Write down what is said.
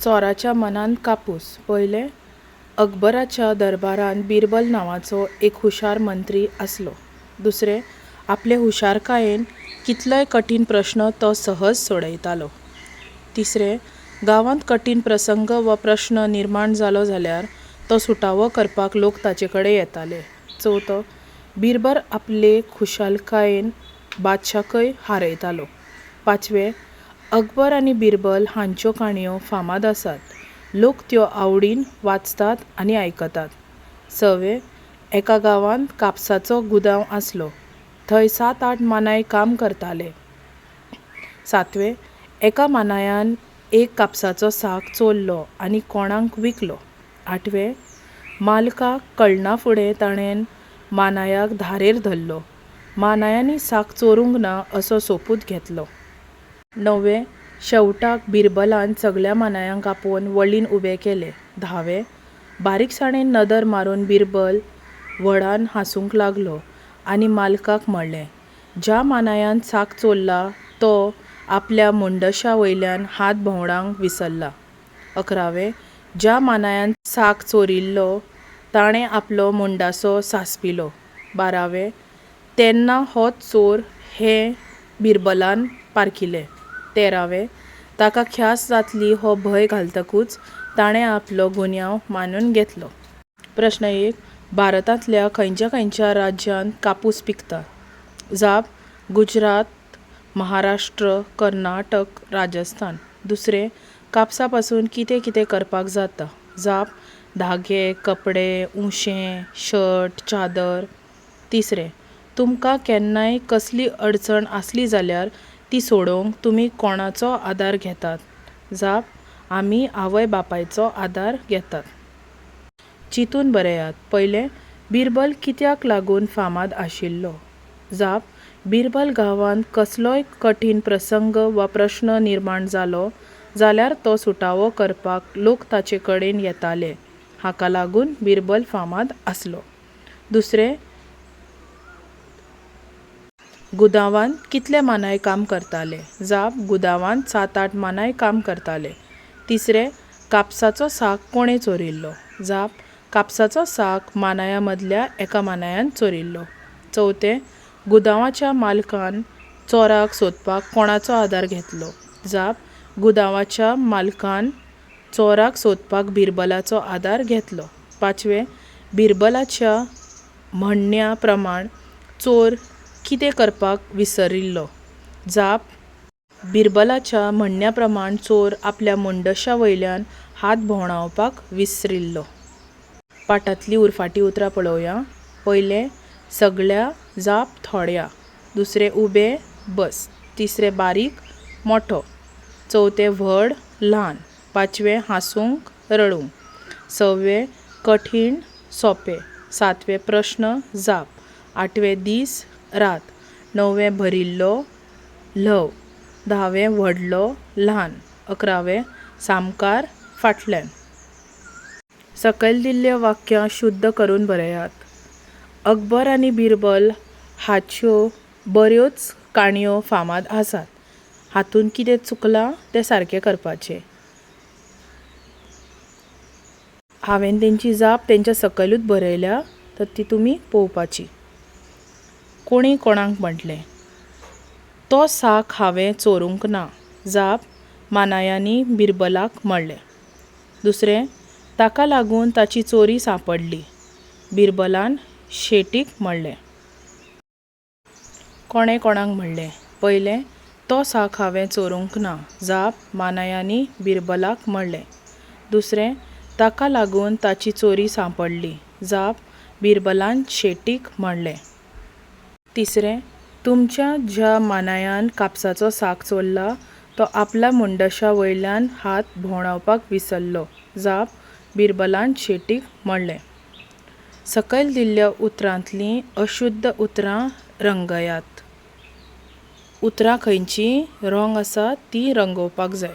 चोराच्या मनांत कापूस. पयलें, अकबराच्या दरबारांत बिरबल नांवाचो एक हुशार मंत्री आसलो. दुसरें, आपले हुशारकायेन कितलोय कठीण प्रश्न तो सहज सोडयतालो. तिसरें, गांवांत कठीण प्रसंग वा प्रश्न निर्माण जालो जाल्यार तो सुटावो करपाक लोक ताचे कडेन येताले. चवथो, बिरबल आपले खुशालकायेन बादशाहकय हारयतालो. पांचवें, अकबर आनी बिरबल हांच्यो काणयो फामाद आसात. लोक त्यो आवडीन वाचतात आनी आयकतात. सवें, एका गांवांत कापसाचो गुदांव आसलो. थंय 7-8 मानाय काम करताले. सातवें, एका मानायान एक कापसाचो साक चोरलो आनी कोणाक विकलो. आठवें, मालकाक कळना फुडें ताणें मानायाक धारेर धरलो. मानायांनी साक चोरूंक ना असो सोपूत घेतलो. णवें, शेवटाक बिरबलान सगळ्या मानायांक आपोवन वळीन उबे केले. धावें, बारीकसाणेन नदर मारून बिरबल व्हडान हांसूंक लागलो आनी मालकाक म्हणलें, ज्या मानायान साक चोरला तो आपल्या मुंडशा वयल्यान हात भोंवडावंक विसरला. 11वें, ज्या मानायान साक चोरिल्लो ताणें आपलो मुंडासो सांसपिलो. 12वें, तेन्ना होच चोर हें बिरबलान पारखिलें. 13वें, ताका ख्यास जातली हो भंय घालतकूच ताणें आपलो गुन्यांव मानून घेतलो. प्रश्न 1. भारतांतल्या खंयच्या राज्यांत कापूस पिकता? जाप: गुजरात, महाराष्ट्र, कर्नाटक, राजस्थान. दुसरें, कापसा पासून कितें कितें करपाक जाता? जाप: धागे, कपडे, उशें, शर्ट, चादर. तिसरें, तुमकां केन्नाय कसली अडचण आसली जाल्यार ती सोडोवंक तुमी कोणाचो आदार घेतात? जाप: आमी आवय बापायचो आदार घेतात. चिंतून बरयात. पयलें, बिरबल कित्याक लागून फामाद आशिल्लो? जाप: बिरबल गांवांत कसलोय कठीण प्रसंग वा प्रश्न निर्माण जालो जाल्यार तो सुटावो करपाक लोक ताचे कडेन येताले. हाका लागून बिरबल फामाद आसलो. दुसरें, गुदांवांत कितले मानाय काम करताले? जाप: गुदांवांत 7-8 मानाय काम करताले. तिसरें, कापसाचो साक कोणें चोरिल्लो? जाप: कापसाचो साक मानाया मदल्या एका मानायान चोरिल्लो. चवथें, गुदांवाच्या मालकान चोराक सोदपाक कोणाचो आदार घेतलो? जाप: गुदांवाच्या मालकान चोराक सोदपाक बिरबलाचो आदार घेतलो. पांचवें, बिरबलाच्या म्हणण्या प्रमाण चोर कितें करपाक विसरिल्लो? जाप: बिरबलाच्या म्हणण्या प्रमाण चोर आपल्या मुंडशा वयल्यान हात भोंवडावपाक विसरिल्लो. पाठांतलीं उरफाटीं उतरां पळोवया. पयलें, सगळ्या. जाप: थोड्या. दुसरें, उबें, बस. तिसरें, बारीक, मोठो. चवथें, व्हड, ल्हान. पांचवें, हांसूंक, रडूंक. सवें, कठीण, सोंपें. सातवें, प्रश्न, जाप. आठवें, दीस, रात. णवें, भरिल्लो, ल्हव. धावें, व्हडलो, ल्हान. 11वें, सामकार, फाटल्यान. सकयल दिल्लीं वाक्यां शुद्ध करून बरयात. अकबर आनी बिरबल हाच्यो बऱ्योच काणयो फामाद आसात. हातूंत कितें चुकलां तें सारकें करपाचें. हांवें तेंची जाप तेंच्या सकयलूच बरयल्या तर ती तुमी पळोवपाची. कोणी कोणाक म्हटलें, तो साक हांवें चोरूंक ना. जाप: मानायांनी बिरबलाक म्हणलें. दुसरें, ताका लागून ताची चोरी सांपडली. बिरबलान शेटीक म्हणलें. कोणें कोणाक म्हणलें? पयलें, तो साक हांवें चोरूंक ना. जाप: मानायांनी बिरबलाक म्हणलें. दुसरें, ताका लागून ताची चोरी सांपडली. जाप: बिरबलान शेटीक म्हणलें. तिसरें, तुमच्या ज्या मानायान कापसाचो साक चोरला तो आपल्या मुंडशा वयल्यान हात भोंवडावपाक विसरलो. जाप: बिरबलान शेटीक म्हणलें. सकयल दिल्ल्या उतरांतलीं अशुध्द उतरां रंगयात. उतरां खंयचीं रॉंग आसा तीं रंगोवपाक जाय.